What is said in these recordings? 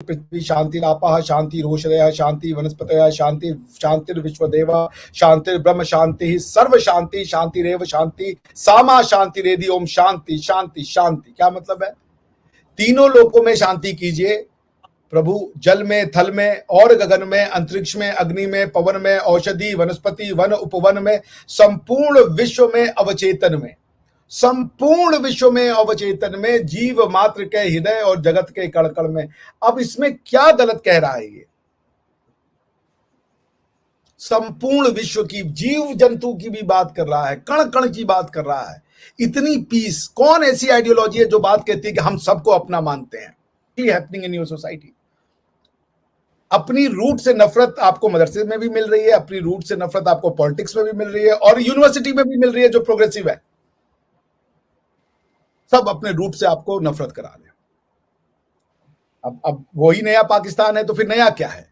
पृथ्वी शान्तिरापः शान्तिरोषधयः शान्ति वनस्पतयः शान्ति शान्तिर्विश्वदेवः शान्तिर्ब्रह्म शान्तिः सर्व शान्ति शान्तिरेव शान्ति सामा शान्तिरेधि। ओम शांति शांति शांति। क्या मतलब है? तीनों लोकों में शांति कीजिए प्रभु, जल में, थल में और गगन में, अंतरिक्ष में, अग्नि में, पवन में, औषधि, वनस्पति, वन, उपवन में, संपूर्ण विश्व में, अवचेतन में, संपूर्ण विश्व में, अवचेतन में, जीव मात्र के हृदय और जगत के कण कण में। अब इसमें क्या गलत कह रहा है ये? संपूर्ण विश्व की, जीव जंतु की भी बात कर रहा है, कण कण की बात कर रहा है। इतनी पीस। कौन ऐसी आइडियोलॉजी है जो बात कहती है कि हम सबको अपना मानते हैं? Happening in your society. अपनी रूट से नफरत आपको मदरसे में भी मिल रही है, अपनी रूट से नफरत आपको पॉलिटिक्स में भी मिल रही है और यूनिवर्सिटी में भी मिल रही है जो प्रोग्रेसिव है। सब अपने रूट से आपको नफरत करा रहे हैं। अब वही नया पाकिस्तान है तो फिर नया क्या है?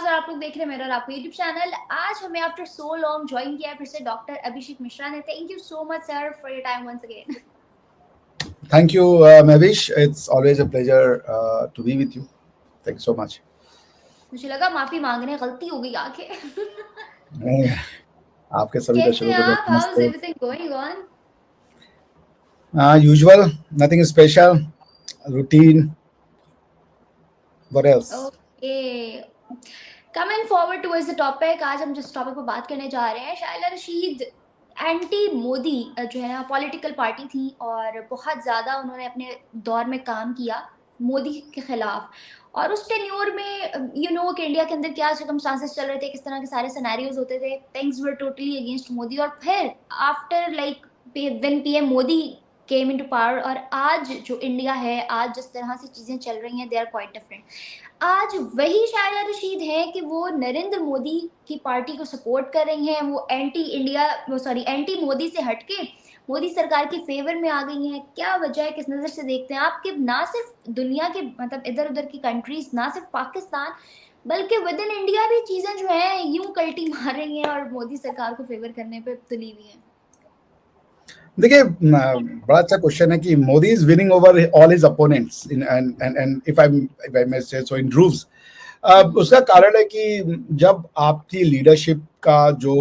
आप लोग देख रहे हैं मेरा और आपका YouTube चैनल। आज हमें आफ्टर सो लॉन्ग ज्वाइन किया है फिर से डॉक्टर अभिषेक मिश्रा ने। Thank you so much sir for your time once again. Thank you Mahvish, it's always a pleasure to be with you. Thank you so much. मुझे लगा माफी मांगने गलती हो गई आके। नहीं, आपके सभी दर्शकों को आप? How is everything going on? Usual, nothing special, routine, what else? Okay, coming forward towards the topic. आज हम जिस टॉपिक पर बात करने जा रहे हैं, शाइला रशीद एंटी मोदी जो है ना पॉलिटिकल पार्टी थी और बहुत ज़्यादा उन्होंने अपने दौर में काम किया मोदी के खिलाफ। और उस टेन्योर में यू नो कि इंडिया के अंदर क्या सर्कमस्टांसेस चल रहे थे, किस तरह के सारे सिनेरियोज होते थे, things were totally against Modi. और फिर after like when PM Modi came into power और आज जो इंडिया है, आज जिस तरह से चीज़ें चल रही हैं, दे आर क्वाइट डिफरेंट। आज वही शाइला रशीद है कि वो नरेंद्र मोदी की पार्टी को सपोर्ट कर रही हैं, वो एंटी मोदी से हटके मोदी सरकार के फेवर में आ गई हैं। क्या वजह है, किस नज़र से देखते हैं आप कि ना सिर्फ दुनिया के मतलब इधर उधर की कंट्रीज, ना सिर्फ पाकिस्तान बल्कि विद इन इंडिया भी चीज़ें जो हैं यूं कल्टी मार रही हैं और मोदी सरकार को फेवर करने पे तुली हुई हैं? देखिए, बड़ा अच्छा क्वेश्चन है कि Modi is winning over all his opponents in and if I may say so इन ड्रूव्स। उसका कारण है कि जब आपकी लीडरशिप का जो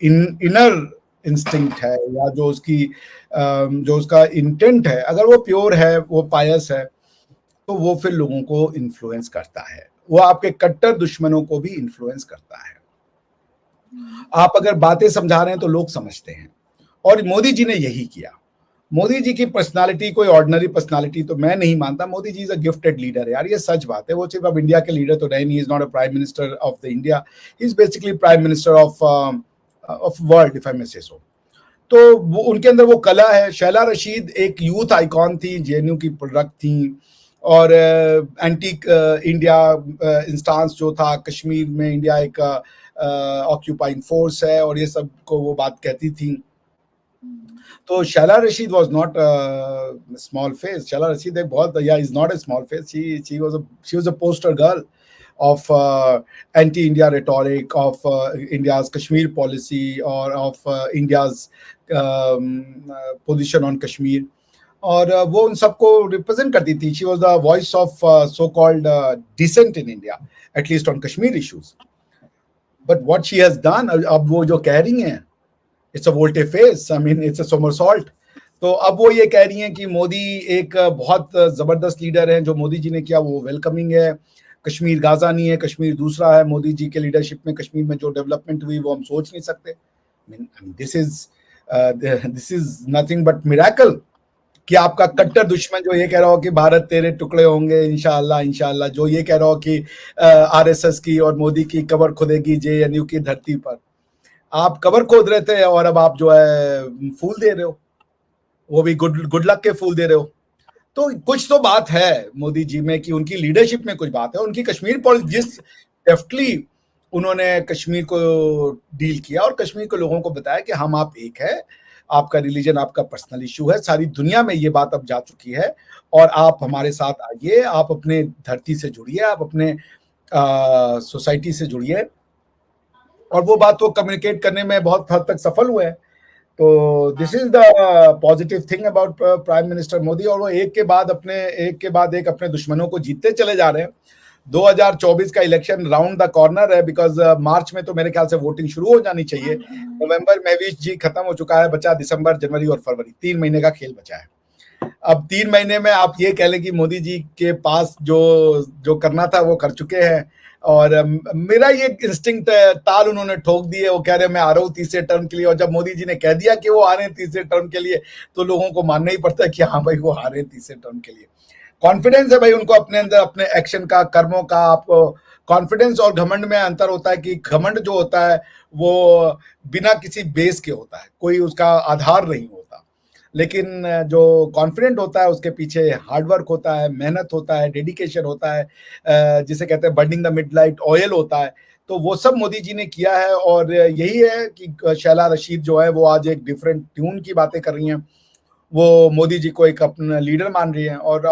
इनर इंस्टिंक्ट है या जो उसका इंटेंट है, अगर वो प्योर है, वो पायस है, तो वो फिर लोगों को इन्फ्लुएंस करता है। वो आपके कट्टर दुश्मनों को भी इन्फ्लुएंस करता है। आप अगर बातें समझा रहे हैं तो लोग समझते हैं, और मोदी जी ने यही किया। मोदी जी की पर्सनालिटी कोई ऑर्डिनरी पर्सनालिटी तो मैं नहीं मानता। Modi ji is a gifted leader है यार, ये सच बात है। वो सिर्फ अब इंडिया के लीडर तो रहे नहीं, is not a prime minister of the India, he is basically prime minister of world if I may say so. तो वो उनके अंदर वो कला है। शैला रशीद एक यूथ आइकॉन थी, जेएनयू की प्रोडक्ट थी, और एंटी इंडिया इंस्टांस जो था, कश्मीर में इंडिया एक ऑक्यूपाइंग फोर्स है और ये सब को वो बात कहती थी। तो Shaila Rashid was not a small face. Shaila Rashid एक बहुत, is not a small face. She was a poster girl of anti-India rhetoric, of India's Kashmir policy, or of India's position on Kashmir. और वो उन सबको रिप्रेजेंट करती थी. She was the voice of so-called dissent in India, at least on Kashmir issues. But what she has done, अब वो जो कह रही हैं, it's a volte face, I mean it's a somersault. तो अब वो ये कह रही हैं कि मोदी एक बहुत जबरदस्त लीडर है। जो मोदी जी ने किया वो वेलकमिंग है। कश्मीर गाजा नहीं है, कश्मीर दूसरा है। मोदी जी के लीडरशिप में कश्मीर में जो डेवलपमेंट हुई वो हम सोच नहीं सकते। This is nothing but miracle कि आपका कट्टर दुश्मन जो ये कह रहा हो कि भारत तेरे टुकड़े होंगे इंशाअल्लाह इंशाअल्लाह, जो ये कह रहा हो कि आरएसएस की और मोदी की कब्र खुदेगी जेएनयू की धरती पर, आप कब्र खोद रहे थे और अब आप जो है फूल दे रहे हो, वो भी गुड लक के फूल दे रहे हो। तो कुछ तो बात है मोदी जी में कि उनकी लीडरशिप में कुछ बात है। उनकी कश्मीर पॉलिसी, जिस डेफ्टली उन्होंने कश्मीर को डील किया और कश्मीर के लोगों को बताया कि हम आप एक है आपका रिलीजन आपका पर्सनल इशू है, सारी दुनिया में ये बात अब जा चुकी है, और आप हमारे साथ आइए, आप अपने धरती से जुड़िए, आप अपने सोसाइटी से जुड़िए। और वो बात वो कम्युनिकेट करने में बहुत हद तक सफल हुए हैं। तो this is the positive thing about prime minister Modi. और वो एक के बाद एक अपने दुश्मनों को जीतते चले जा रहे हैं। 2024 का इलेक्शन राउंड द कॉर्नर है, बिकॉज मार्च में तो मेरे ख्याल से वोटिंग शुरू हो जानी चाहिए। नवंबर में भी जी खत्म हो चुका है, बचा दिसंबर, जनवरी और फरवरी, 3 महीने का खेल बचा है। अब 3 महीने में आप ये कह लें कि मोदी जी के पास जो करना था वो कर चुके हैं। और मेरा ये इंस्टिंक्ट ताल उन्होंने ठोक दी है। वो कह रहे हैं मैं आ रहा हूँ तीसरे टर्म के लिए, और जब मोदी जी ने कह दिया कि वो आ रहे हैं तीसरे टर्म के लिए, तो लोगों को मानना ही पड़ता है कि हाँ भाई वो आ रहे हैं तीसरे टर्म के लिए। कॉन्फिडेंस है भाई उनको अपने अंदर, अपने एक्शन का, कर्मों का। आपको कॉन्फिडेंस और घमंड में अंतर होता है कि घमंड जो होता है वो बिना किसी बेस के होता है, कोई उसका आधार नहीं होता। लेकिन जो कॉन्फिडेंट होता है उसके पीछे हार्डवर्क होता है, मेहनत होता है, डेडिकेशन होता है, जिसे कहते हैं बर्निंग द मिडनाइट ऑयल होता है। तो वो सब मोदी जी ने किया है। और यही है कि शैला रशीद जो है वो आज एक डिफरेंट ट्यून की बातें कर रही हैं। वो मोदी जी को एक अपना लीडर मान रही हैं। और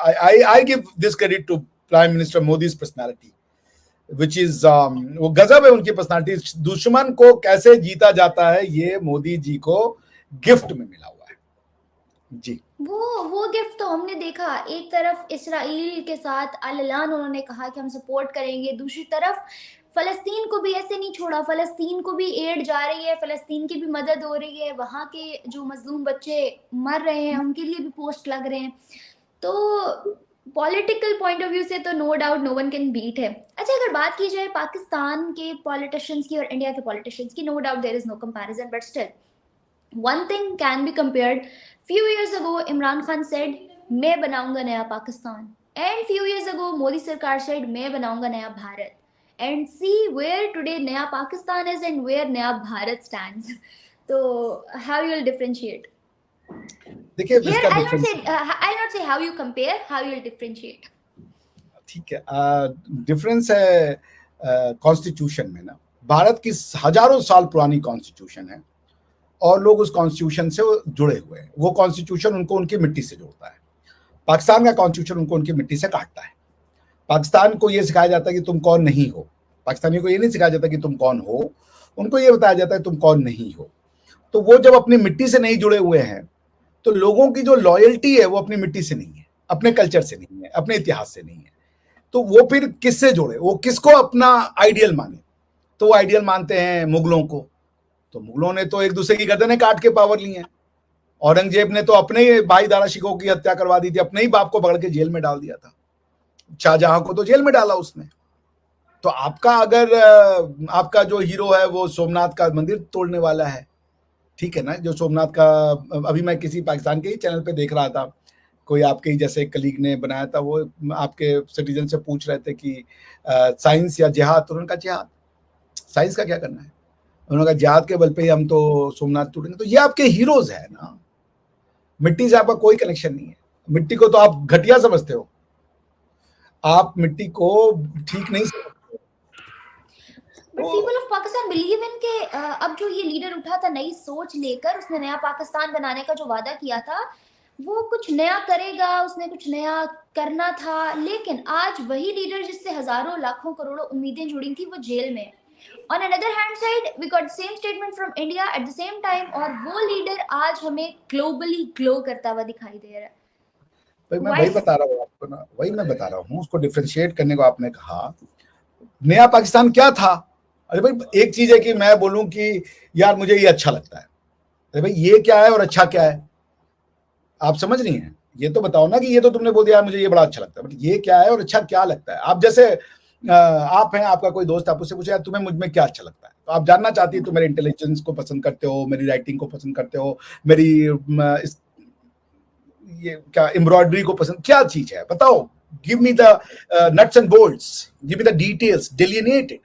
I give this credit to prime minister Modi's personality, which is वो गजब है उनकी पर्सनालिटी। दुश्मन को कैसे जीता जाता है ये मोदी जी को गिफ्ट में मिला हुआ है जी। वो गिफ्ट तो हमने देखा। एक तरफ इसराइल के साथ अल-ऐलान उन्होंने कहा कि हम सपोर्ट करेंगे, दूसरी तरफ फलस्तीन को भी ऐसे नहीं छोड़ा, फलस्तीन को भी एड जा रही है, फलस्तीन की भी मदद हो रही है, वहाँ के जो मजलूम बच्चे मर रहे हैं उनके लिए भी पोस्ट लग रहे हैं। तो पॉलिटिकल पॉइंट ऑफ व्यू से तो no doubt no one can beat है। अच्छा, अगर बात की जाए पाकिस्तान के पॉलिटिशियंस की और इंडिया के पॉलिटिशियंस की, no doubt there is no comparison, but still one thing can be compared. Few years ago Imran Khan said मैं बनाऊंगा नया Pakistan, and few years ago Modi सरकार said मैं बनाऊंगा नया Bharat, and see where today नया पाकिस्तान is and where नया Bharat stands. तो how you will differentiate? देखिए Here इसका I'll not say how you compare, how you will differentiate. ठीक है, डिफरेंस है कॉन्स्टिट्यूशन में ना। भारत की हजारों साल पुरानी कॉन्स्टिट्यूशन है और लोग उस कॉन्स्टिट्यूशन से जुड़े हुए हैं। वो कॉन्स्टिट्यूशन उनको उनकी मिट्टी से जोड़ता है। पाकिस्तान का कॉन्स्टिट्यूशन उनको उनकी मिट्टी से काटता है। पाकिस्तान को ये सिखाया जाता है कि तुम कौन नहीं हो। पाकिस्तानियों को ये नहीं सिखाया जाता कि तुम कौन हो, उनको ये बताया जाता है तुम कौन नहीं हो। तो वो जब अपनी मिट्टी से नहीं जुड़े हुए हैं तो लोगों की जो लॉयल्टी है वो अपनी मिट्टी से नहीं है, अपने कल्चर से नहीं है, अपने इतिहास से नहीं है। तो वो फिर किससे जुड़े, वो किसको अपना आइडियल माने? तो वो आइडियल मानते हैं मुगलों को। तो मुगलों ने तो एक दूसरे की गर्दनें काट के पावर ली हैं। औरंगजेब ने तो अपने ही भाई दारा शिकोह की हत्या करवा दी थी, अपने ही बाप को पकड़ के जेल में डाल दिया था। शाहजहां को तो जेल में डाला उसने। तो आपका अगर आपका जो हीरो है वो सोमनाथ का मंदिर तोड़ने वाला है, ठीक है ना, जो सोमनाथ का, अभी मैं किसी पाकिस्तान के ही चैनल पे देख रहा था, कोई आपके ही जैसे कलीग ने बनाया था, वो आपके सिटीजन से पूछ रहे थे कि साइंस या जिहाद, तो उन्होंने कहा जिहाद, साइंस का क्या करना है? उन्होंने कहा जिहाद के बल पे ही हम तो सोमनाथ तोड़ेंगे। तो ये आपके हीरोज है ना, मिट्टी से आपका कोई कनेक्शन नहीं है। मिट्टी को तो आप घटिया समझते हो, आप मिट्टी को ठीक नहीं समझते। But people of Pakistan believe in के अब जो ये लीडर उठा था नई सोच लेकर, उसने नया पाकिस्तान बनाने का जो वादा किया था वो कुछ नया करेगा, उसने कुछ नया करना था, लेकिन आज वही लीडर जिससे हजारों लाखों करोड़ों उम्मीदें जुड़ी थी वो जेल में। On another hand side, we got the same statement from India at the same time, और वो लीडर आज हमें ग्लोबली ग्लो करता हुआ दिखाई दे रहा है। भाई मैं वही बता रहा हूँ आपको ना, वही मैं बता रहा हूँ, उसको डिफरेंशिएट करने को आपने कहा। नया पाकिस्तान क्या था? अरे भाई एक चीज है कि मैं बोलूं कि यार मुझे ये अच्छा लगता है, अरे भाई ये क्या है और अच्छा क्या है? आप समझ रही हैं? ये तो बताओ ना कि ये तो तुमने बोल दिया मुझे ये बड़ा अच्छा लगता है, बट ये क्या है और अच्छा क्या लगता है? आप जैसे आप हैं, आपका कोई दोस्त, आप उससे पूछे यार तुम्हें मुझ में क्या अच्छा लगता है, तो आप जानना चाहती है तुम मेरे इंटेलिजेंस को पसंद करते हो, मेरी राइटिंग को पसंद करते हो, मेरी ये क्या एम्ब्रॉयडरी को पसंद, क्या चीज है बताओ? Give me the nuts and bolts, give me the details, delineated.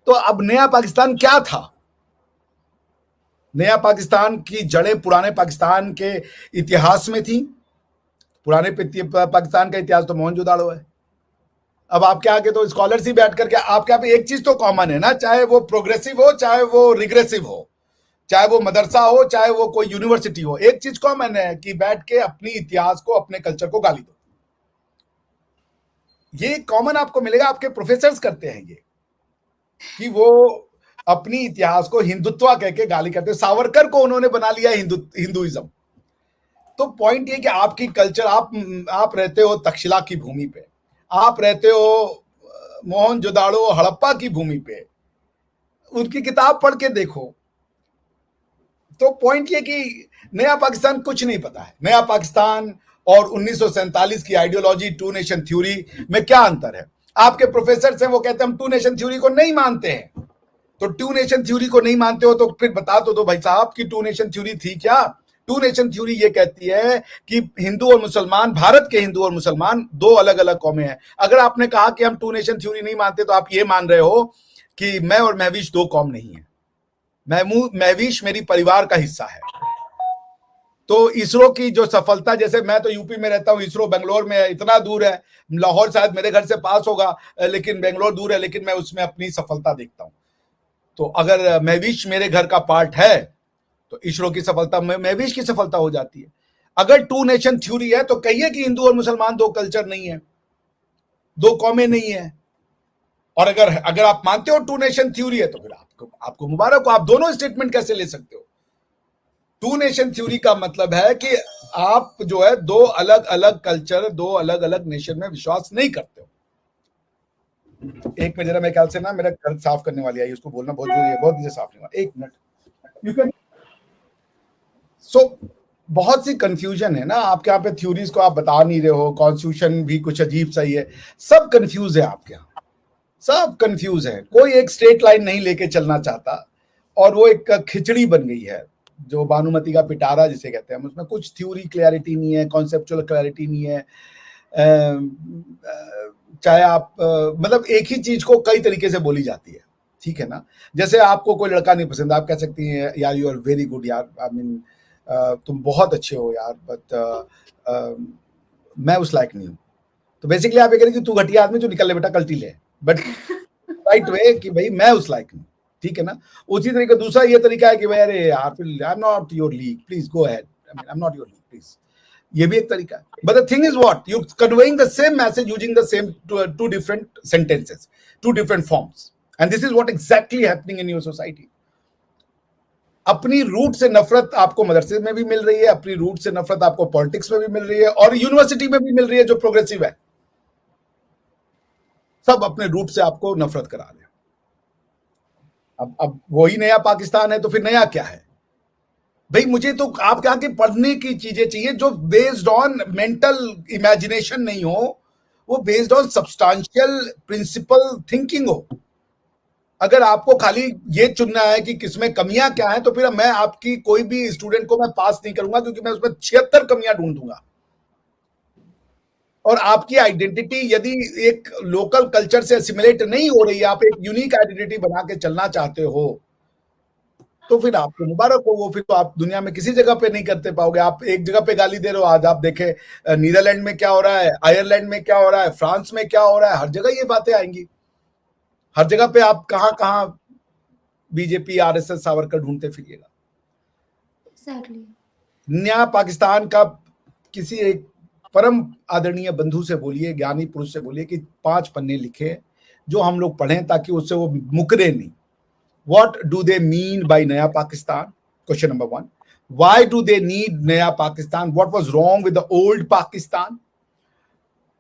तो अब नया पाकिस्तान क्या था? नया पाकिस्तान की जड़ें पुराने पाकिस्तान के इतिहास में थी। पुराने पाकिस्तान का इतिहास तो मोहनजोदाड़ो है। अब आपके आगे तो स्कॉलर्स ही बैठ करके आपके यहाँ पे एक चीज तो कॉमन है ना, चाहे वो प्रोग्रेसिव हो चाहे वो रिग्रेसिव हो, चाहे वो मदरसा हो, चाहे वो कोई यूनिवर्सिटी हो, एक चीज कॉमन है कि बैठ के अपनी इतिहास को, अपने कल्चर को गाली दो। ये कॉमन आपको मिलेगा, आपके प्रोफेसर्स करते हैं ये, कि वो अपनी इतिहास को हिंदुत्व कह के गाली करते हैं। सावरकर को उन्होंने बना लिया हिंदुइज्म। तो पॉइंट ये कि आपकी कल्चर, आप रहते हो तक्षशिला की भूमि पे, आप रहते हो मोहनजोदाड़ो हड़प्पा की भूमि पे, उनकी किताब पढ़ के देखो। तो पॉइंट ये कि नया पाकिस्तान कुछ नहीं पता है। नया पाकिस्तान और 1947 की आइडियोलॉजी, टू नेशन थ्योरी में क्या अंतर है? आपके प्रोफेसर हैं, वो कहते हैं हम टू नेशन थ्योरी को नहीं मानते हैं। तो टू नेशन थ्योरी को नहीं मानते हो तो फिर बता तो दो भाई साहब कि टू नेशन थ्योरी थी क्या? टू नेशन थ्योरी ये कहती है कि हिंदू और मुसलमान, भारत के हिंदू और मुसलमान दो अलग अलग कौमें हैं। अगर आपने कहा कि हम टू नेशन थ्योरी नहीं मानते तो आप ये मान रहे हो कि मैं और महवीश दो कौम नहीं है। महवीश मेरी परिवार का हिस्सा है। तो इसरो की जो सफलता, जैसे मैं तो यूपी में रहता हूँ, इसरो बेंगलोर में है, इतना दूर है, लाहौर शायद मेरे घर से पास होगा, लेकिन बेंगलोर दूर है, लेकिन मैं उसमें अपनी सफलता देखता हूँ। तो अगर महवीश मेरे घर का पार्ट है तो इसरो की सफलता महवीश की सफलता हो जाती है। अगर टू नेशन थ्योरी है तो कहिए कि हिंदू और मुसलमान दो कल्चर नहीं है, दो कौमें नहीं है। और अगर आप मानते हो टू नेशन थ्योरी है तो फिर आपको मुबारक हो, आप दोनों स्टेटमेंट कैसे ले सकते हो? टू नेशन थ्योरी का मतलब है कि आप जो है दो अलग अलग कल्चर, दो अलग अलग नेशन में विश्वास नहीं करते हो। एक में जरा, मेरे ख्याल से ना मेरा घर साफ करने वाली आई, उसको बोलना बहुत जरूरी है, बहुत मुझे साफ नहीं हुआ, एक मिनट। यू कैन सो बहुत सी कंफ्यूजन है ना आपके यहाँ पे, थ्योरीज को आप बता नहीं रहे हो, कॉन्स्टिट्यूशन भी कुछ अजीब सा ही है, सब कंफ्यूज है आपके यहाँ, सब कंफ्यूज है। कोई एक स्ट्रेट लाइन नहीं लेके चलना चाहता, और वो एक खिचड़ी बन गई है, जो भानुमति का पिटारा जिसे कहते हैं, उसमें कुछ थ्योरी क्लैरिटी नहीं है, कॉन्सेप्चुअल क्लैरिटी नहीं है। चाहे आप मतलब एक ही चीज को कई तरीके से बोली जाती है, ठीक है ना? जैसे आपको कोई लड़का नहीं पसंद, आप कह सकती हैं यार यू आर वेरी गुड यार, आई मीन तुम बहुत अच्छे हो यार, बट मैं उस लायक नहीं हूँ। तो बेसिकली आप ये कह रहे कि तू घटिया आदमी, जो निकल ले बेटा कल्टी ले, बट राइट वे कि भाई मैं उस लायक नहीं, ठीक है ना? उसी तरीके दूसरा ये तरीका है कि भाई अरे यार फिर I am not your league, please go ahead, I am not your league please. ये भी एक तरीका है। But the thing is what you conveying the same message using the same two different sentences, two different forms, and this is what exactly happening in your society. अपनी root से नफरत आपको मदरसे में भी मिल रही है, अपनी रूट से नफरत आपको पॉलिटिक्स में भी मिल रही है, और यूनिवर्सिटी में भी मिल रही है जो प्रोग्रेसिव है। सब अपने रूट से आपको नफरत करा रहे हैं। अब वही नया पाकिस्तान है तो फिर नया क्या है भाई? मुझे तो आपके आगे पढ़ने की चीजें चाहिए जो बेस्ड ऑन मेंटल इमेजिनेशन नहीं हो, वो based on substantial principle thinking हो। अगर आपको खाली ये चुनना है कि किसमें कमियां क्या है, तो फिर मैं आपकी कोई भी स्टूडेंट को मैं पास नहीं करूंगा, क्योंकि मैं उसमें 76 कमियां ढूंढ दूंगा। और आपकी आइडेंटिटी यदि एक लोकल कल्चर से असिमिलेट नहीं हो रही है, आप एक यूनिक आइडेंटिटी बना के चलना चाहते हो, तो फिर आपको मुबारक हो, वो फिर तो आप दुनिया में किसी जगह पे नहीं करते पाओगे। आप एक जगह पे गाली दे रहे हो, आज आप देखें नीदरलैंड में क्या हो रहा है, आयरलैंड में क्या हो रहा है, फ्रांस में क्या हो रहा है, हर जगह ये बातें आएंगी। हर जगह पे आप कहां कहां बीजेपी आरएसएस सावरकर ढूंढते फिरिएगा। Exactly. नया पाकिस्तान का किसी एक परम आदरणीय बंधु से बोलिए, ज्ञानी पुरुष से बोलिए कि 5 पन्ने लिखे जो हम लोग पढ़ें, ताकि उससे वो मुकरे नहीं। What do they mean by Naya Pakistan? Question number 1. Why do they need Naya Pakistan? What was wrong with the old Pakistan?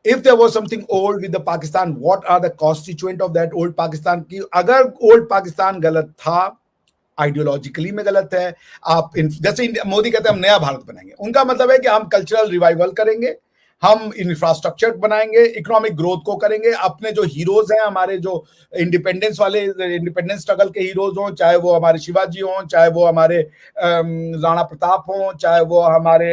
If there was something old with the Pakistan, what are the constituent of that old Pakistan? कि अगर old Pakistan गलत था, ideologically में गलत है, आप जैसे मोदी कहते हैं हम नया भारत बनाएंगे, उनका मतलब है कि हम कल्चरल रिवाइवल करेंगे, हम इंफ्रास्ट्रक्चर बनाएंगे, इकोनॉमिक ग्रोथ को करेंगे। अपने जो हीरोज हैं, हमारे जो इंडिपेंडेंस वाले, इंडिपेंडेंस स्ट्रगल के हीरोज हों, चाहे वो हमारे शिवाजी हों, चाहे वो हमारे राणा प्रताप हों, चाहे वो हमारे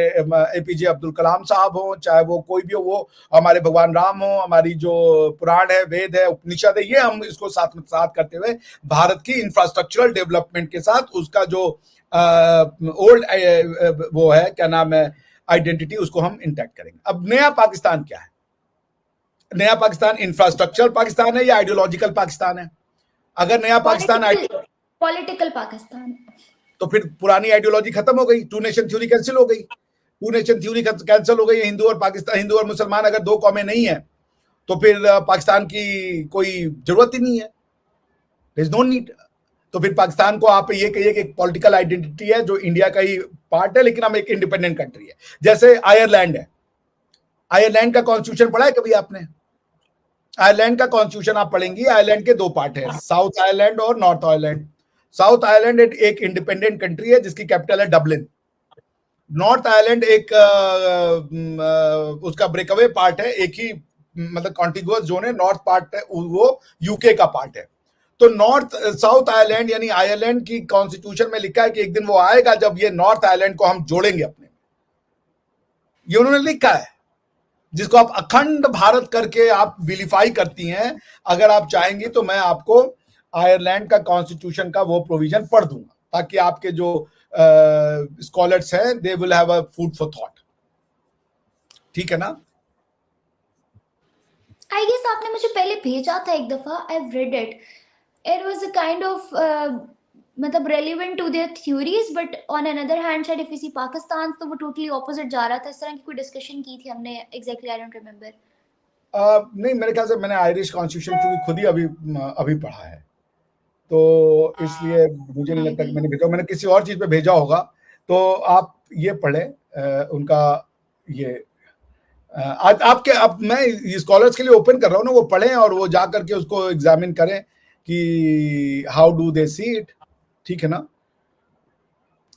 एपीजे अब्दुल कलाम साहब हों, चाहे वो कोई भी हो, वो हमारे भगवान राम हों, हमारी जो पुराण है, वेद है, उपनिषद है, ये हम इसको साथ में साथ करते हुए भारत की इंफ्रास्ट्रक्चरल डेवलपमेंट के साथ उसका जो ओल्ड वो है, क्या नाम है, आइडेंटिटी, उसको हम इंटैक्ट करेंगे। अब नया पाकिस्तान क्या है? नया पाकिस्तान इंफ्रास्ट्रक्चरल पाकिस्तान है या आइडियोलॉजिकल पाकिस्तान है? अगर नया पाकिस्तान पॉलिटिकल पाकिस्तान। तो फिर पुरानी आइडियोलॉजी खत्म हो गई, टू नेशन थ्योरी कैंसिल हो गई। टू नेशन थ्योरी कैंसिल हो गई, हिंदू और पाकिस्तान, हिंदू और मुसलमान अगर दो कौमें नहीं है तो फिर पाकिस्तान की कोई जरूरत ही नहीं है, देयर इज नो नीड। तो फिर पाकिस्तान को आप ये कहिए कि एक पॉलिटिकल आइडेंटिटी है जो इंडिया का ही पार्ट है, लेकिन हम एक इंडिपेंडेंट कंट्री है। जैसे आयरलैंड है, आयरलैंड का कॉन्स्टिट्यूशन पढ़ा है कभी आपने? आयरलैंड का कॉन्स्टिट्यूशन आप पढ़ेंगी, आयरलैंड के दो पार्ट है, साउथ आयरलैंड और नॉर्थ आयरलैंड। साउथ आयरलैंड एक इंडिपेंडेंट कंट्री है जिसकी कैपिटल है डबलिन। नॉर्थ आयरलैंड एक उसका ब्रेकअवे पार्ट है, एक ही मतलब कॉन्टिगुअस जोन है, नॉर्थ पार्ट है वो यूके का पार्ट है। तो नॉर्थ साउथ आयरलैंड यानी आयरलैंड की कॉन्स्टिट्यूशन में लिखा है कि एक दिन वो आएगा जब ये नॉर्थ आयरलैंड को हम जोड़ेंगे अपने, ये उन्होंने लिखा है, जिसको आप अखंड भारत करके आप विलीफाई करती हैं। अगर आप चाहेंगी तो मैं आपको आयरलैंड का कॉन्स्टिट्यूशन का वो प्रोविजन पढ़ दूंगा, ताकि आपके जो स्कॉलर्स हैं they will have a food for thought, ठीक है ना? आई गेस आपने मुझे पहले भेजा था एक दफा, I read it, it was a kind of मतलब relevant to their theories, but on another hand शायद इफ यू सी पाकिस्तान तो वो टोटली ऑपोजिट जा रहा था। इस तरह की कोई डिस्कशन की थी हमने, एग्जैक्टली आई डोंट रिमेंबर। नहीं, मेरे ख्याल से मैंने आयरिश कॉन्स्टिट्यूशन क्योंकि खुद ही अभी पढ़ा है, तो इसलिए मुझे नहीं लगता कि मैंने भेजा, मैंने किसी और चीज पे भेजा होगा। तो आप ये पढ़ें उनका ये आज आपके, अब मैं स्कॉलर्स के लिए ओपन कर रहा हूँ ना, वो पढ़ें और वो जा करके उसको एग्जामिन करें कि how do they see it, ठीक है ना?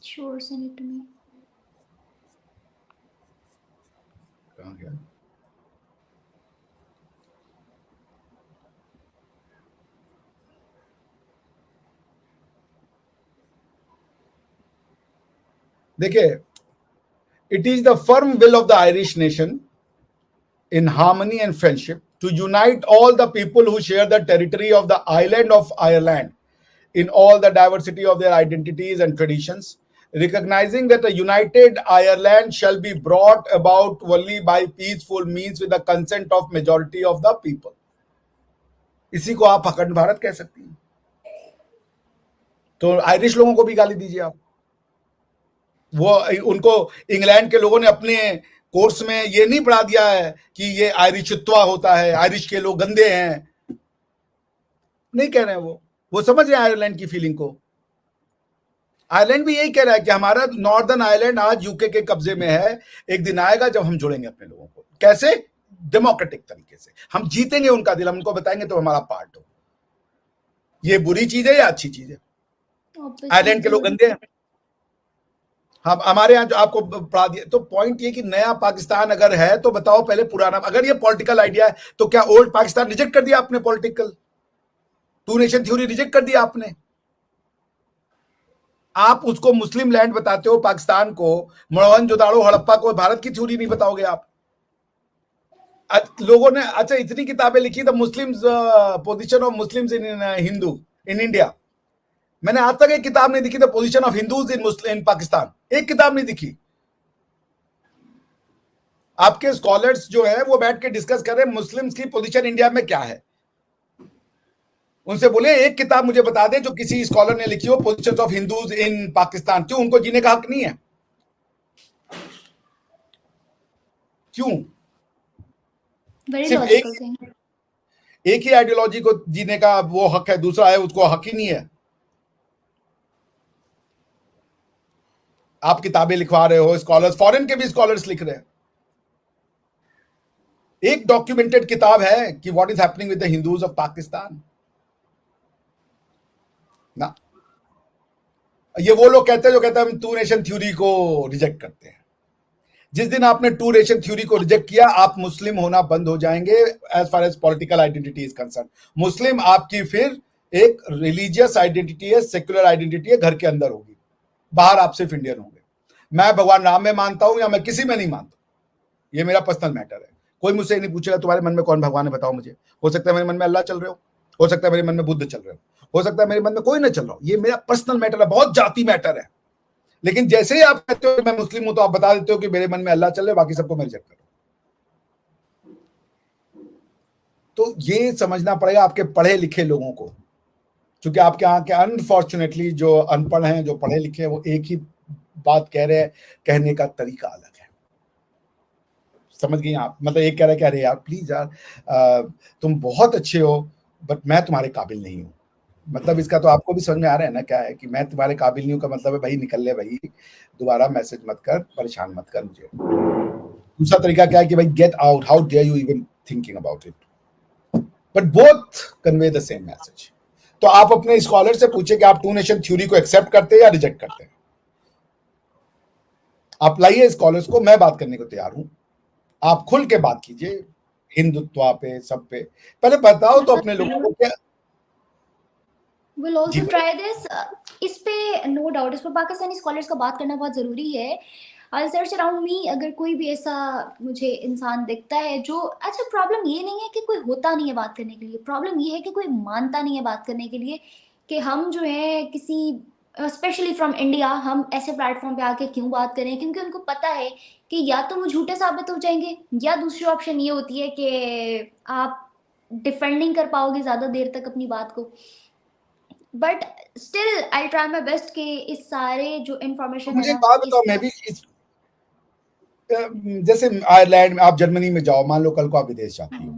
Sure, send it to me. कहाँ गया? देखिए, it is the firm will of the Irish nation in harmony and friendship to unite all the people who share the territory of the island of Ireland in all the diversity of their identities and traditions, recognizing that a united Ireland shall be brought about only by peaceful means with the consent of majority of the people. इसी को आप अखंड भारत कह सकती हैं। तो Irish लोगों को भी गाली दीजिए आप, वो उनको इंग्लैंड के लोगों ने अपने कोर्स में ये नहीं पढ़ा दिया है कि ये आयरिशत्वा होता है, आयरिश के लोग गंदे हैं, नहीं कह रहे हैं वो समझ रहे हैं आयरलैंड की फीलिंग को। आयरलैंड भी यही कह रहा है कि हमारा नॉर्दर्न आयरलैंड आज यूके के कब्जे में है, एक दिन आएगा जब हम जुड़ेंगे अपने लोगों को। कैसे? डेमोक्रेटिक तरीके से हम जीतेंगे उनका दिल, हम उनको बताएंगे तो हमारा पार्ट हो। ये बुरी चीज है या अच्छी चीज है? आयरलैंड के लोग गंदे हैं, हम हमारे यहाँ जो आपको पढ़ा दिया। तो पॉइंट ये कि नया पाकिस्तान अगर है तो बताओ पहले पुराना। अगर ये पॉलिटिकल आइडिया है तो क्या ओल्ड पाकिस्तान रिजेक्ट कर दिया आपने? Political two nation theory reject कर दिया आपने? आप उसको मुस्लिम लैंड बताते हो पाकिस्तान को, मोहनजोदाड़ो हड़प्पा को भारत की थ्योरी नहीं बताओगे आप? लोगों ने अच्छा इतनी किताबें लिखी, the Muslims position of Muslims in Hindu in India. मैंने आज तक एक किताब नहीं दिखी द पोजीशन ऑफ हिंदूज इन पाकिस्तान, एक किताब नहीं दिखी। आपके स्कॉलर्स जो है वो बैठ के डिस्कस कर रहे हैं मुस्लिम्स की पोजीशन इंडिया में क्या है। उनसे बोले एक किताब मुझे बता दे जो किसी स्कॉलर ने लिखी हो, पोजीशंस ऑफ हिंदूज इन पाकिस्तान। क्यों? उनको जीने का हक नहीं है? क्यों? सिर्फ एक ही आइडियोलॉजी को जीने का वो हक है, दूसरा है उसको हक ही नहीं है। आप किताबें लिखवा रहे हो, स्कॉलर्स, फॉरेन के भी स्कॉलर्स लिख रहे हैं। एक डॉक्यूमेंटेड किताब है कि what is happening with the Hindus of Pakistan ना? ये वो लोग कहते हैं जो कहते हैं हम टू नेशन थ्योरी को रिजेक्ट करते हैं। जिस दिन आपने टू नेशन थ्योरी को रिजेक्ट किया, आप मुस्लिम होना बंद हो जाएंगे as far as political identity is concern. मुस्लिम आपकी फिर एक रिलीजियस आइडेंटिटी है, सेक्युलर आइडेंटिटी है, घर के अंदर होगी, बाहर आप सिर्फ इंडियन होंगे। मैं भगवान राम में मानता हूं या मैं किसी में नहीं मानता, ये मेरा पर्सनल मैटर है। कोई मुझसे नहीं पूछेगा तुम्हारे मन में कौन भगवान है, बताओ मुझे। हो सकता है मेरे मन में अल्लाह चल रहे हो सकता है मेरे मन में बुद्ध चल रहे हो सकता है मेरे मन में कोई ना चल रहा हो, ये मेरा पर्सनल मैटर है, बहुत जाती मैटर है। लेकिन जैसे ही आप कहते हो मैं मुस्लिम हूं तो आप बता देते हो कि मेरे मन में अल्लाह चल रहे, बाकी सबको मैं रिजेक्ट कर रहा हूं। तो ये समझना पड़ेगा आपके पढ़े लिखे लोगों को क्योंकि आपके यहाँ के अनफॉर्चुनेटली जो अनपढ़ हैं, जो पढ़े लिखे हैं, वो एक ही बात कह रहे हैं, कहने का तरीका अलग है। समझ गई आप? मतलब एक कह रहा है कि अरे यार प्लीज यार तुम बहुत अच्छे हो बट मैं तुम्हारे काबिल नहीं हूँ। मतलब इसका तो आपको भी समझ में आ रहा है ना क्या है कि मैं तुम्हारे काबिल नहीं हूँ का मतलब है भाई निकल ले भाई, दोबारा मैसेज मत कर, परेशान मत कर मुझे। दूसरा तरीका क्या है कि भाई get out, how dare you even thinking about it. But both convey the same message. तो आप अपने स्कॉलर से पूछे कि आप टू नेशन थ्योरी को एक्सेप्ट करते हैं या रिजेक्ट करते हैं। आप लाइए स्कॉलर्स को, मैं बात करने को तैयार हूं। आप खुल के बात कीजिए हिंदुत्व पे, सब पे। पहले बताओ तो अपने लोगों को क्या We'll also try this. इस पे नो डाउट, इस पे पाकिस्तानी स्कॉलर्स का बात करना बहुत ज़रूरी है। I'll search around me, अगर कोई भी ऐसा मुझे इंसान दिखता है जो, अच्छा प्रॉब्लम ये नहीं है कि कोई होता नहीं है बात करने के लिए, प्रॉब्लम ये है कि कोई मानता नहीं है बात करने के लिए, कि हम जो है किसी स्पेशली फ्रॉम इंडिया हम ऐसे प्लेटफॉर्म पे आके क्यों बात करें, क्योंकि उनको पता है कि या तो वो झूठे साबित हो जाएंगे, या दूसरी ऑप्शन ये होती है कि आप डिफेंड नहीं कर पाओगे ज़्यादा देर तक अपनी बात को। But still I try my best कि इस सारे जो तो इन्फॉर्मेशन है मुझे एक ना बात बताओ, मैं भी इस जैसे आयरलैंड, आप जर्मनी में जाओ, मान लो कल को आप विदेश जाती हो,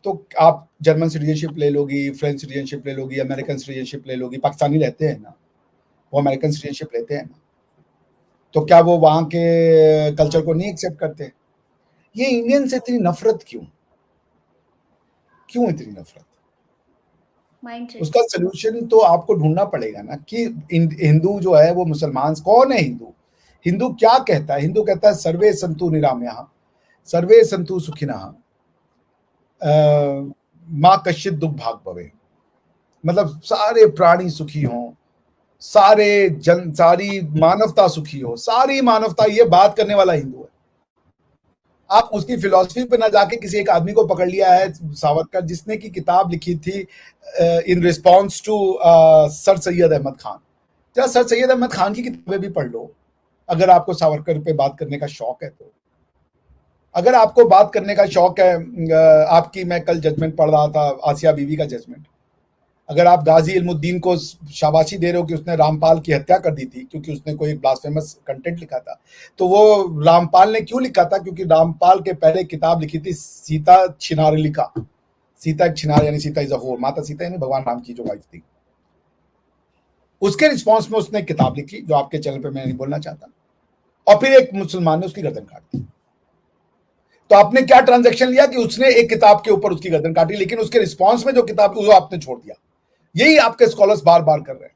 तो आप जर्मन सिटीजनशिप ले लोगी, फ्रेंच सिटीजनशिप ले लोगी, अमेरिकन सिटीजनशिप ले लोगी। पाकिस्तानी रहते हैं ना, वो अमेरिकन सिटीजनशिप लेते हैं ना, तो क्या वो वहां के कल्चर को नहीं एक्सेप्ट करते? ये इंडियन से इतनी नफरत क्यों? क्यों इतनी नफरत? Mind set. उसका सोल्यूशन तो आपको ढूंढना पड़ेगा ना कि हिंदू जो है वो मुसलमान कौन है? हिंदू हिंदू क्या कहता है? हिंदू कहता है सर्वे संतु निरामया, सर्वे संतु सुखिनः, माँ कश्चित दुख भाग भवे। मतलब सारे प्राणी सुखी हों, सारी मानवता सुखी हो, सारी मानवता, ये बात करने वाला हिंदू है। आप उसकी फिलॉसफी पे ना जाके किसी एक आदमी को पकड़ लिया है, सावरकर, जिसने की किताब लिखी थी in response to sir Syed Ahmed Khan. जरा सर सैयद अहमद खान की किताबें भी पढ़ लो अगर आपको सावरकर पे बात करने का शौक है तो। अगर आपको बात करने का शौक है, आपकी, मैं कल जजमेंट पढ़ रहा था, आसिया बीवी का जजमेंट। अगर आप गाजी इल्मुद्दीन को शाबाशी दे रहे हो कि उसने रामपाल की हत्या कर दी थी क्योंकि उसने कोई एक ब्लास्फेमस कंटेंट लिखा था, तो वो रामपाल ने क्यों लिखा था? क्योंकि रामपाल के पहले किताब लिखी थी सीता छिनारिलिका, सीता एक छिनार, यानी सीता इज अ होर, माता सीता यानी भगवान राम की जो वाइफ थी। उसके रिस्पॉन्स में उसने किताब लिखी जो आपके चैनल पे मैं नहीं बोलना चाहता, और फिर एक मुसलमान ने उसकी गर्दन काट दी। तो आपने क्या ट्रांजैक्शन लिया कि उसने एक किताब के ऊपर उसकी गर्दन काटी, लेकिन उसके रिस्पॉन्स में जो किताब वो आपने छोड़ दिया। यही आपके स्कॉलर्स बार बार कर रहे हैं।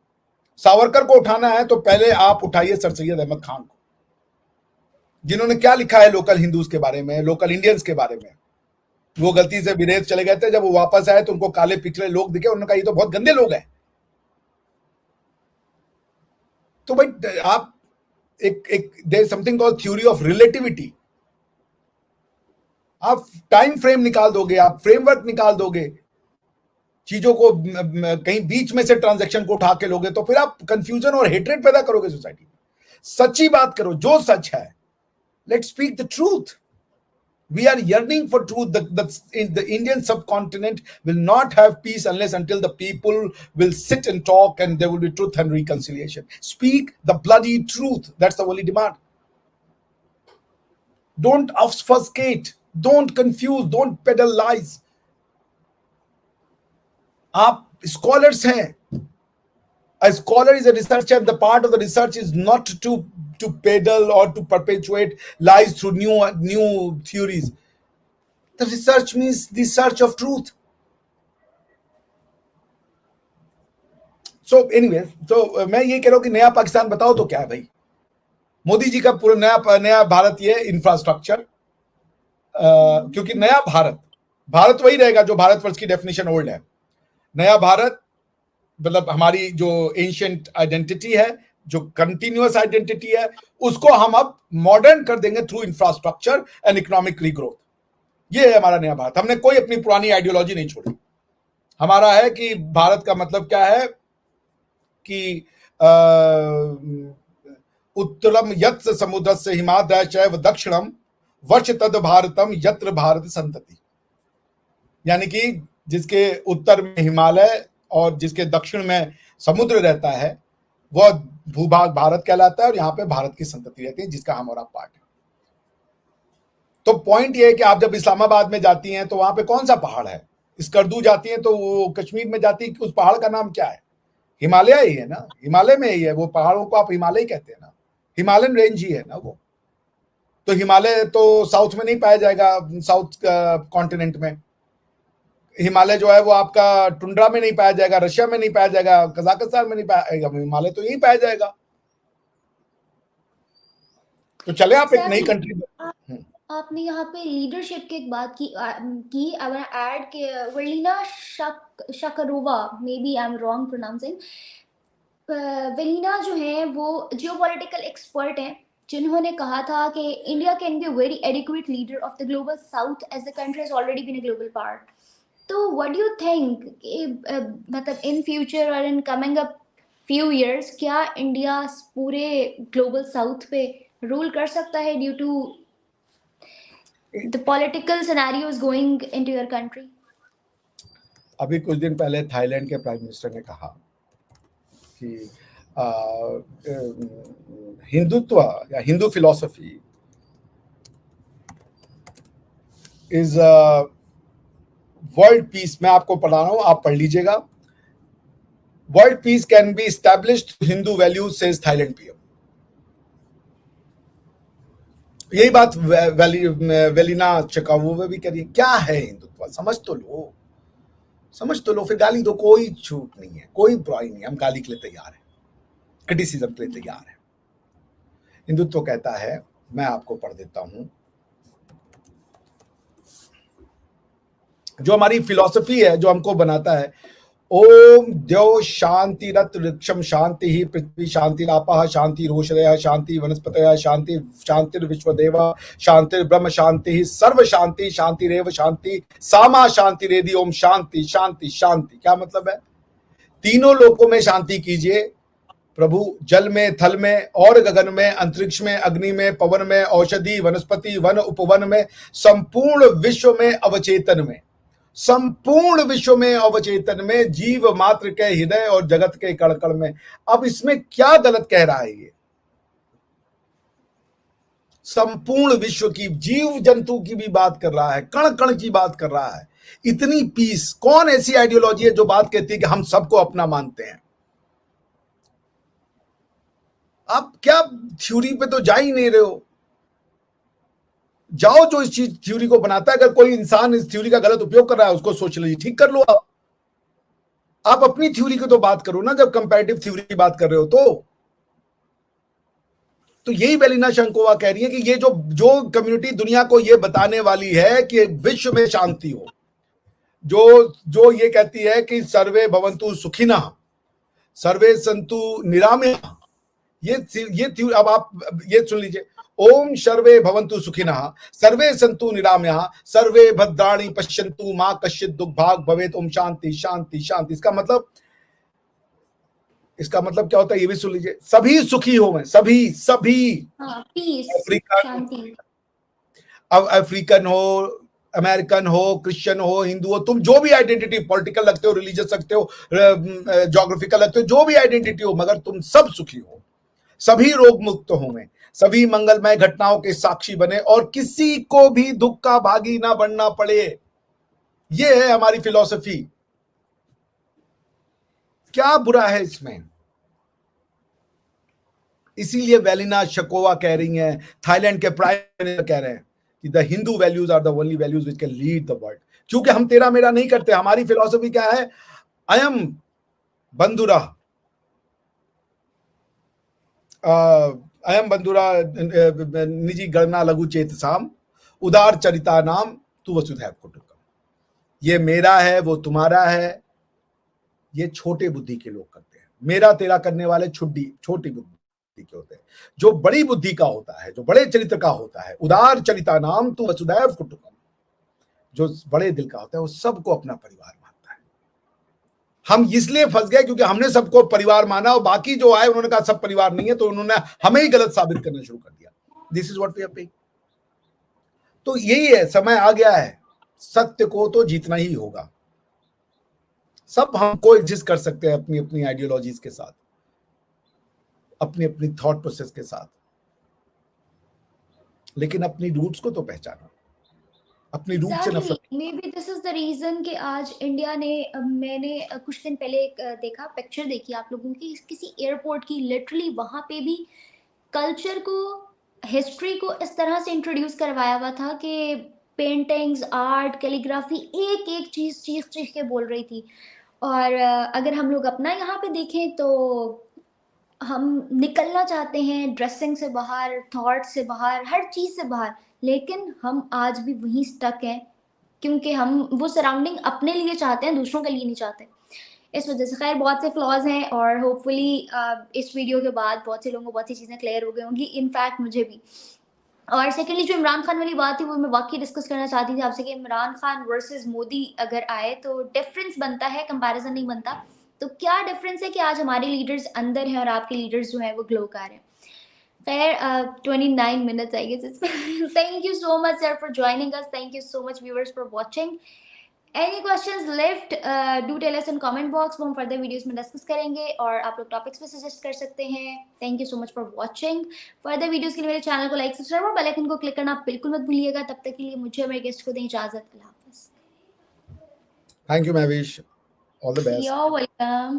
सावरकर को उठाना है तो पहले आप उठाइए सर सैयद अहमद खान को, जिन्होंने क्या लिखा है लोकल हिंदूज के बारे में, लोकल इंडियंस के बारे में। वो गलती से विदेश चले गए थे, जब वो वापस आए तो उनको काले पिछले लोग दिखे, उन्होंने कहा ये तो बहुत गंदे लोग हैं। तो भाई आप एक there is something called theory of relativity. आप टाइम फ्रेम निकाल दोगे, आप फ्रेमवर्क निकाल दोगे, चीजों को कहीं बीच में से ट्रांजैक्शन को उठा के लोगे, तो फिर आप कंफ्यूजन और हेट्रेड पैदा करोगे सोसाइटी में। सच्ची बात करो, जो सच है, let's speak the truth. We are yearning for truth. The Indian subcontinent will not have peace until the people will sit and talk and there will be truth and reconciliation. Speak the bloody truth. That's the only demand. Don't obfuscate. Don't confuse. Don't peddle lies. आप scholars हैं. A scholar is a researcher, and the part of the research is not to peddle or to perpetuate lies through new theories. The research means the search of truth. So anyway, so मैं ये कह रहा हूँ कि नया पाकिस्तान बताओ तो क्या है भाई? मोदी जी का पूरा नया भारत, ये इंफ्रास्ट्रक्चर, क्योंकि नया भारत वही रहेगा जो भारतवर्ष की डेफिनेशन ओल्ड है। नया भारत मतलब हमारी जो एंशिएंट आइडेंटिटी है, जो कंटिन्यूअस आइडेंटिटी है, उसको हम अब मॉडर्न कर देंगे through infrastructure and economic regrowth. ये है हमारा नया भारत। हमने कोई अपनी पुरानी आइडियोलॉजी नहीं छोड़ी। हमारा है कि भारत का मतलब क्या है कि उत्तरम यत्र समुद्रस्य हिमाद्य चैव दक्षिणम वर्ष तद भारतम यत्र भारत संतति, यानी कि जिसके उत्तर में हिमालय और जिसके दक्षिण में समुद्र रहता है, वह भूभाग भारत कहलाता है और यहाँ पे भारत की संतति रहती है जिसका हम और आप पार्ट है। तो पॉइंट ये है कि आप जब इस्लामाबाद में जाती हैं तो वहां पे कौन सा पहाड़ है? स्कर्दू जाती हैं तो वो कश्मीर में जाती है, उस पहाड़ का नाम क्या है? हिमालय ही है ना, हिमालय में ही है वो, पहाड़ों को आप हिमालय कहते हैं ना, हिमालयन रेंज ही है ना वो। तो हिमालय तो साउथ में नहीं पाया जाएगा, साउथ कॉन्टिनेंट में। हिमालय जो है वो आपका टुंड्रा में नहीं पाया जाएगा, रशिया में नहीं पाया जाएगा, कजाकिस्तान में नहीं पाया जाएगा, हिमालय तो यही पाया जाएगा। तो चले आप एक नई कंट्री में। आपने यहाँ पे लीडरशिप की एक बात की आई वांट ऐड कि Velina Shakarova, may be I am wrong pronouncing, Velina जो है वो जियोपॉलिटिकल एक्सपर्ट हैं, जिन्होंने कहा था कि India can be a very adequate leader of the global south as the country has already been a global part. तो what do you think, मतलब इन फ्यूचर और in coming up few years क्या India पूरे global south पे rule कर सकता है due to the political scenario is going into your country? अभी कुछ दिन पहले थाईलैंड के प्राइम मिनिस्टर ने कहा कि हिंदुत्व या Hindu philosophy is world peace. मैं आपको पढ़ा रहा हूं, आप पढ़ लीजिएगा। World peace can be established Hindu values says Thailand PM. यही बात वेलिना चकावोवा भी करिए। क्या है हिंदुत्व? समझ तो लो, समझ तो लो, फिर गाली दो, कोई छूट नहीं है, कोई बुराई नहीं है, हम गाली के लिए तैयार हैं, क्रिटिसिज्म के लिए तैयार हैं। हिंदुत्व कहता है, मैं आपको पढ़ देता हूं, जो हमारी फिलॉसफी है, जो हमको बनाता है। ओम द्यौ शांति रत्क्षम शांति ही पृथ्वी शांति आपः शांति रोषरय शांति वनस्पतय शांति शांतिर विश्वदेव शांतिर ब्रह्म शांति सर्व शांति शांति रेव शांति सामा शांति रेदि। ओम शांति शांति शांति। क्या मतलब है? तीनों लोकों में शांति कीजिए प्रभु, जल में, थल में और गगन में, अंतरिक्ष में, अग्नि में, पवन में, औषधि, वनस्पति, वन, उपवन में, संपूर्ण विश्व में, अवचेतन में, संपूर्ण विश्व में, अवचेतन में, जीव मात्र के हृदय और जगत के कण कण में। अब इसमें क्या गलत कह रहा है? ये संपूर्ण विश्व की, जीव जंतु की भी बात कर रहा है, कण कण की बात कर रहा है। इतनी पीस। कौन ऐसी आइडियोलॉजी है जो बात कहती है कि हम सबको अपना मानते हैं? आप क्या थ्योरी पे तो जा ही नहीं रहे हो। जाओ जो इस चीज थ्योरी को बनाता है, अगर कोई इंसान इस थ्योरी का गलत उपयोग कर रहा है उसको सोच लीजिए, ठीक कर लो। आप अपनी थ्योरी की तो बात करो ना, जब कंपैरेटिव थ्योरी की बात कर रहे हो तो यही वेलिना शंकोवा कह रही है कि ये जो कम्युनिटी दुनिया को ये बताने वाली है कि विश्व में शांति हो, जो ये कहती है कि सर्वे भवन्तु सुखिनः सर्वे सन्तु निरामयाः, ये अब आप ये सुन लीजिए। ओम सर्वे भवन्तु सुखिनः सर्वे सन्तु निरामयाः सर्वे भद्राणि पश्यन्तु मा कश्चित् दुर्भाग् भवेत्। ओम शांति शांति शांति। इसका मतलब क्या होता है ये भी सुन लीजिए। सभी सुखी हो, में सभी पीस, शांति। अब अफ्रीकन हो, अमेरिकन हो, क्रिश्चियन हो, हिंदू हो, तुम जो भी आइडेंटिटी, पॉलिटिकल लगते हो, रिलीजियस लगते हो, ज्योग्राफिकल लगते हो, जो भी आइडेंटिटी हो, मगर तुम सब सुखी हो, सभी रोग मुक्त हो, में सभी मंगलमय घटनाओं के साक्षी बने और किसी को भी दुख का भागी ना बनना पड़े। ये है हमारी फिलॉसफी। क्या बुरा है इसमें? इसीलिए वेलिना शकोवा कह रही हैं, थाईलैंड के प्राइम मिनिस्टर कह रहे हैं कि the Hindu values are the only values which can lead the world. क्योंकि हम तेरा मेरा नहीं करते। हमारी फिलॉसफी क्या है? अयम बंधुरा, अयम बंधुरा निजी गणना लघु चेतसाम उदार चरिता नाम तू वसुधैव कुटुंबकम। ये मेरा है, वो तुम्हारा है, ये छोटे बुद्धि के लोग करते हैं। मेरा तेरा करने वाले छोटी बुद्धि के होते हैं। जो बड़ी बुद्धि का होता है, जो बड़े चरित्र का होता है, उदार चरिता नाम तू वसुधैव कुटुंबकम, जो बड़े दिल का होता है वो सबको अपना परिवार मानता है। हम इसलिए फंस गए क्योंकि हमने सबको परिवार माना और बाकी जो आए उन्होंने कहा सब परिवार नहीं है, तो उन्होंने हमें ही गलत साबित करना शुरू कर दिया। This is what we are doing. तो यही है, समय आ गया है, सत्य को तो जीतना ही होगा। सब हम को एग्जिस्ट कर सकते हैं अपनी अपनी आइडियोलॉजीज के साथ, अपनी अपनी थॉट प्रोसेस के साथ, लेकिन अपनी रूट्स को तो पहचानो, अपनी रूट से एग्जैक्टली, नफरत। May be this is the reason कि आज इंडिया ने मैंने कुछ दिन पहले एक देखा पिक्चर देखी आप लोगों की किसी एयरपोर्ट की, लिटरली वहां पे भी कल्चर को, हिस्ट्री को इस तरह से इंट्रोड्यूस करवाया हुआ था कि पेंटिंग्स, आर्ट, कैलीग्राफी, एक एक चीज चीख चीख के बोल रही थी। और अगर हम लोग अपना यहाँ पे देखें तो हम निकलना चाहते हैं ड्रेसिंग से बाहर, थॉट से बाहर, हर चीज से बाहर, लेकिन हम आज भी वहीं स्टक हैं क्योंकि हम वो सराउंडिंग अपने लिए चाहते हैं, दूसरों के लिए नहीं चाहते। इस वजह से खैर बहुत से फ्लॉज हैं और होपफुली इस वीडियो के बाद बहुत से लोगों को बहुत सी चीज़ें क्लियर हो गई होंगी, इनफैक्ट मुझे भी। और सेकेंडली जो इमरान खान वाली बात थी वो मैं वाकई डिस्कस करना चाहती थी आपसे कि इमरान खान वर्सेस मोदी अगर आए तो डिफरेंस बनता है, कंपैरिजन नहीं बनता। तो क्या डिफरेंस है कि आज हमारे लीडर्स अंदर हैं और आपके लीडर्स जो हैं वो ग्लोकार हैं। खैर 29 minutes I guess it's thank you so much sir for joining us, thank you so much viewers for watching. Any questions left do tell us in comment box, वो हम फर्दर वीडियोस में discuss करेंगे और आप लोग topics भी suggest कर सकते हैं। Thank you so much for watching. Further videos के लिए मेरे चैनल को लाइक, सब्सक्राइब और बेल आइकन को क्लिक करना बिल्कुल मत भूलिएगा। तब तक के लिए मुझे और मेरे गेस्ट को दें इजाजत। अल्लाह हाफिज। Thank you Mahvish, all the best. You're welcome.